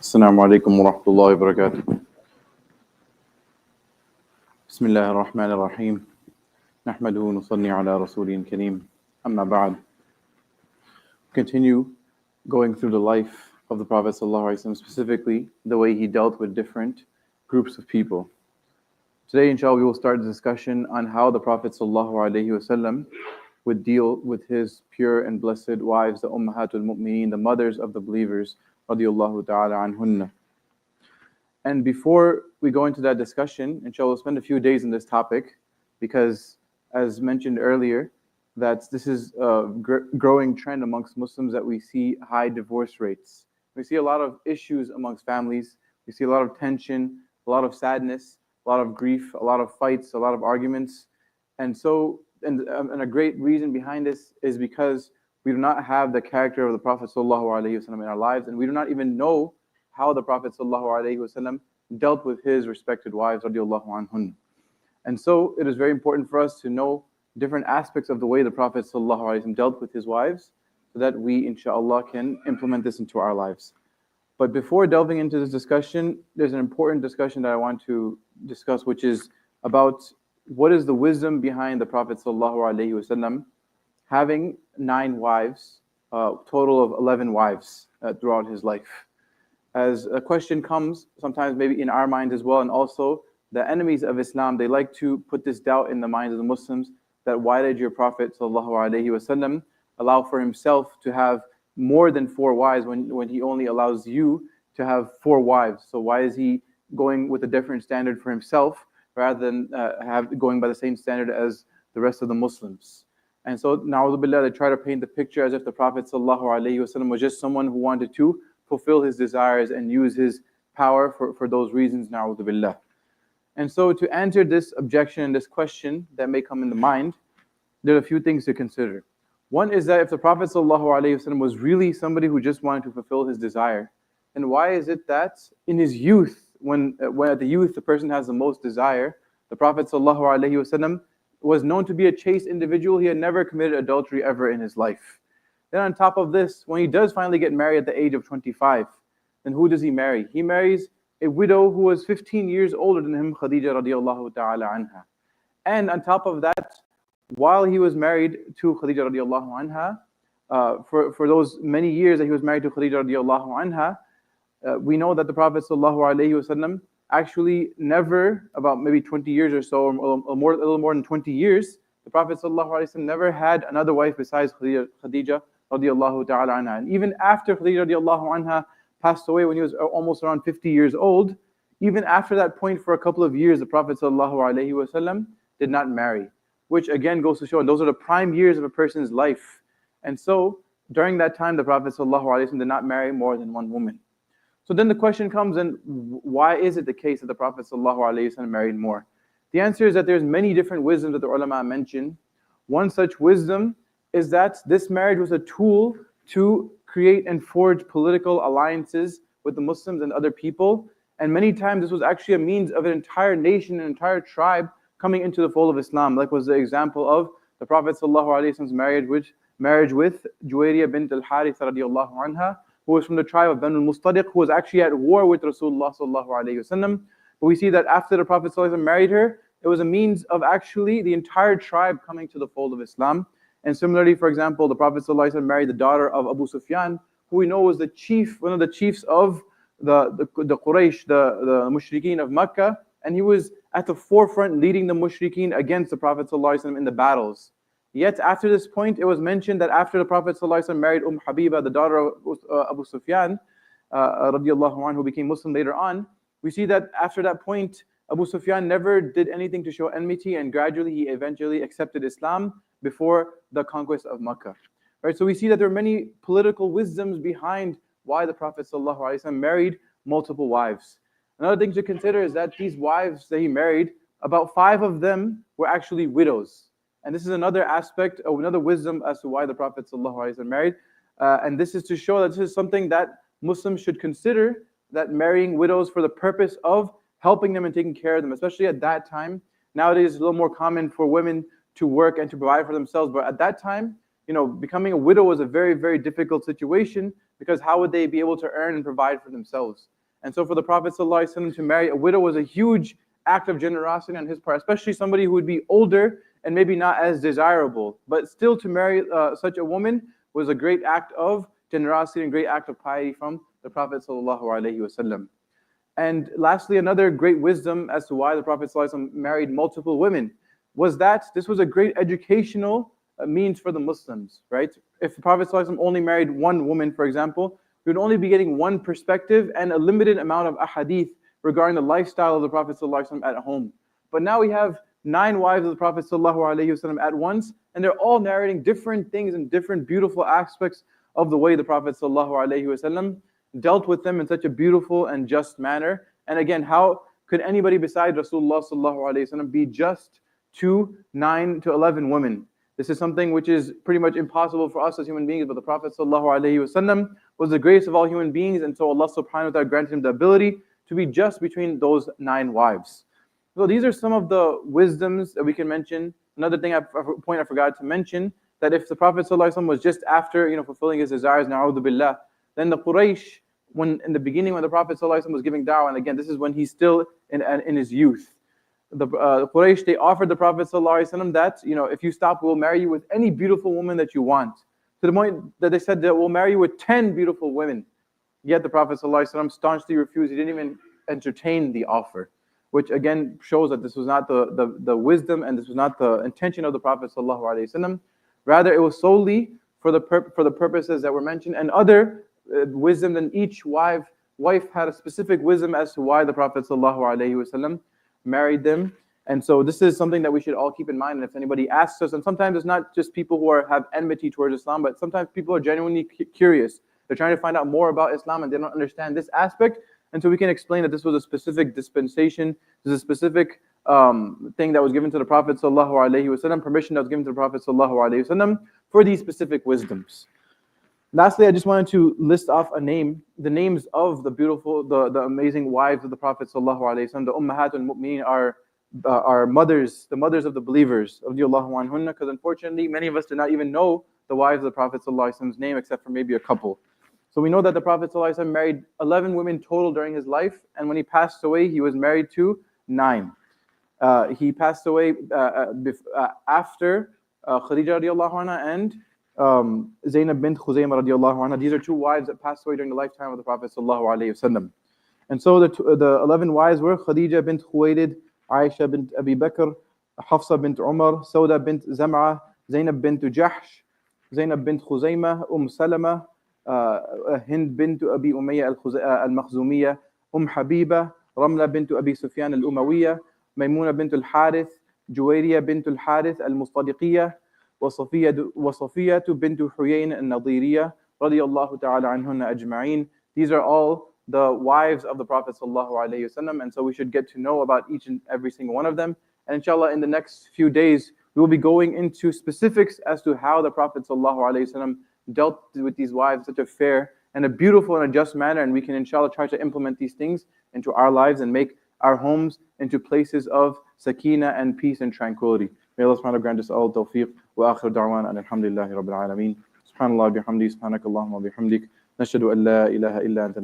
Assalamu alaikum wa rahmatullahi wa barakatuh. Bismillah ar-Rahman ar-Rahim. Nahmaduhu nusalli ala rasulin kareem. Amma ba'd. Continue going through the life of the Prophet ﷺ, specifically the way he dealt with different groups of people. Today, inshallah, we will start the discussion on how the Prophet ﷺ would deal with his pure and blessed wives, the Ummahatul Mu'mineen, the mothers of the believers, radiyallahu ta'ala anhunna. And before we go into that discussion, inshallah, we'll spend a few days in this topic because, as mentioned earlier, that this is a growing trend amongst Muslims that we see high divorce rates. We see a lot of issues amongst families. We see a lot of tension, a lot of sadness, a lot of grief, a lot of fights, a lot of arguments. And a great reason behind this is because we do not have the character of the Prophet ﷺ in our lives, and we do not even know how the Prophet ﷺ dealt with his respected wives, radiyallahu anhun. And so it is very important for us to know different aspects of the way the Prophet ﷺ dealt with his wives, so that we, inshallah, can implement this into our lives. But before delving into this discussion, there's an important discussion that I want to discuss, which is about what is the wisdom behind the Prophet ﷺ having 9 wives, total of 11 wives throughout his life. As a question comes, sometimes maybe in our minds as well, and also the enemies of Islam, they like to put this doubt in the minds of the Muslims, that why did your Prophet ﷺ allow for himself to have more than 4 wives when he only allows you to have 4 wives? So why is he going with a different standard for himself rather than going by the same standard as the rest of the Muslims? And so, na'udhu billah, they try to paint the picture as if the Prophet ﷺ was just someone who wanted to fulfill his desires and use his power for those reasons, na'udhu billah. And so, to answer this objection, this question that may come in the mind, there are a few things to consider. One is that if the Prophet ﷺ was really somebody who just wanted to fulfill his desire, then why is it that in his youth, when at the youth the person has the most desire, the Prophet ﷺ was known to be a chaste individual. He had never committed adultery ever in his life. Then on top of this, when he does finally get married at the age of 25, then who does he marry? He marries a widow who was 15 years older than him, Khadija radiyallahu ta'ala anha. And on top of that, while he was married to Khadija radiyallahu anha, for those many years that he was married to Khadija radiyallahu anha, we know that the Prophet ﷺ actually never, about maybe 20 years or so, or a little more than 20 years, the Prophet ﷺ never had another wife besides Khadija radiyallahu ta'ala anha. And even after Khadija radiyallahu anha passed away when he was almost around 50 years old, even after that point for a couple of years, the Prophet ﷺ did not marry, which again goes to show those are the prime years of a person's life. And so during that time, the Prophet ﷺ did not marry more than 1 woman. So then the question comes, and why is it the case that the Prophet ﷺ married more? The answer is that there's many different wisdoms that the ulama mention. One such wisdom is that this marriage was a tool to create and forge political alliances with the Muslims and other people. And many times this was actually a means of an entire nation, an entire tribe coming into the fold of Islam. Like was the example of the Prophet ﷺ's marriage with Juwayriya bint al-Harith radiyallahu anha, who was from the tribe of Banu al-Mustadiq, who was actually at war with Rasulullah sallallahu alayhi wasallam. But we see that after the Prophet ﷺ married her, it was a means of actually the entire tribe coming to the fold of Islam. And similarly, for example, the Prophet ﷺ married the daughter of Abu Sufyan, who we know was the chief, one of the chiefs of the Quraysh, the mushrikeen of Makkah, and he was at the forefront leading the mushrikeen against the Prophet ﷺ in the battles. Yet after this point, it was mentioned that after the Prophet ﷺ married Habiba, the daughter of Abu Sufyan, radiallahu anhu, who became Muslim later on, we see that after that point, Abu Sufyan never did anything to show enmity, and gradually he eventually accepted Islam before the conquest of Makkah. Right? So we see that there are many political wisdoms behind why the Prophet ﷺ married multiple wives. Another thing to consider is that these wives that he married, about 5 of them were actually widows. And this is another aspect, or another wisdom as to why the Prophet ﷺ married. And this is to show that this is something that Muslims should consider, that marrying widows for the purpose of helping them and taking care of them, especially at that time. Nowadays, it's a little more common for women to work and to provide for themselves. But at that time, becoming a widow was a very, very difficult situation, because how would they be able to earn and provide for themselves? And so for the Prophet ﷺ to marry a widow was a huge act of generosity on his part, especially somebody who would be older and maybe not as desirable. But still to marry such a woman was a great act of generosity and great act of piety from the Prophet ﷺ. And lastly, another great wisdom as to why the Prophet ﷺ married multiple women was that this was a great educational means for the Muslims, right? If the Prophet ﷺ only married one woman, for example, we would only be getting one perspective and a limited amount of ahadith regarding the lifestyle of the Prophet ﷺ at home. But now we have 9 wives of the Prophet ﷺ at once, and they're all narrating different things and different beautiful aspects of the way the Prophet ﷺ dealt with them in such a beautiful and just manner. And again, how could anybody besides Rasulullah ﷺ be just to 9 to 11 women? This is something which is pretty much impossible for us as human beings, but the Prophet ﷺ was the greatest of all human beings, and so Allah subhanahu wa ta'ala granted him the ability to be just between those 9 wives. So these are some of the wisdoms that we can mention. Another point I forgot to mention, that if the Prophet ﷺ was just after fulfilling his desires, na'udhu billah, then the Quraysh, in the beginning when the Prophet ﷺ was giving da'wah, and again this is when he's still in his youth, the Quraysh, they offered the Prophet ﷺ that if you stop, we'll marry you with any beautiful woman that you want. To the point that they said that we'll marry you with 10 beautiful women. Yet the Prophet ﷺ staunchly refused. He didn't even entertain the offer, which again shows that this was not the wisdom and this was not the intention of the Prophet ﷺ. Rather, it was solely for the purposes that were mentioned, and other wisdom. Then each wife had a specific wisdom as to why the Prophet ﷺ married them. And so this is something that we should all keep in mind. And if anybody asks us, and sometimes it's not just people who have enmity towards Islam, but sometimes people are genuinely curious. They're trying to find out more about Islam and they don't understand this aspect. And so we can explain that this was a specific dispensation, this is a specific thing that was given to the Prophet ﷺ, permission that was given to the Prophet ﷺ for these specific wisdoms. Lastly, I just wanted to list off the names of the beautiful, the amazing wives of the Prophet ﷺ. The Ummahatul Mu'mineen are mothers, the mothers of the believers, radiyallahu anhunna, because unfortunately many of us do not even know the wives of the Prophet ﷺ's name except for maybe a couple. So we know that the Prophet ﷺ married 11 women total during his life, and when he passed away, he was married to 9. He passed away after Khadija radiallahu anha and Zainab bint Khuzaymah radiallahu anha. These are 2 wives that passed away during the lifetime of the Prophet ﷺ. And so the 11 wives were Khadija bint Khuwaylid, Aisha bint Abi Bakr, Hafsa bint Umar, Sauda bint Zam'a, Zainab bint Jahsh, Zainab bint Khuzaymah, Salama, Hind bint Abi Umayyah al-Makhzumiyya, Habiba, Ramla bint Abi Sufyan al-Umayyah, Maymuna bint al-Harith, Juwayriya bint al-Harith al-Mustadiqiyya, وصفية بنت حيين النضيرية رضي الله تعالى عنهن أجمعين. These are all the wives of the Prophet ﷺ, and so we should get to know about each and every single one of them. And inshallah, in the next few days, we will be going into specifics as to how the Prophet ﷺ dealt with these wives in such a fair and a beautiful and a just manner, and we can inshallah try to implement these things into our lives and make our homes into places of sakina and peace and tranquility. May Allah subhanahu wa ta'ala grant us all tawfiq. Wa akhir da'wana and alhamdulillahi rabbil alameen. Subhanallah bihamdi, subhanakallahumma bihamdik. Nashhadu an la ilaha illa anta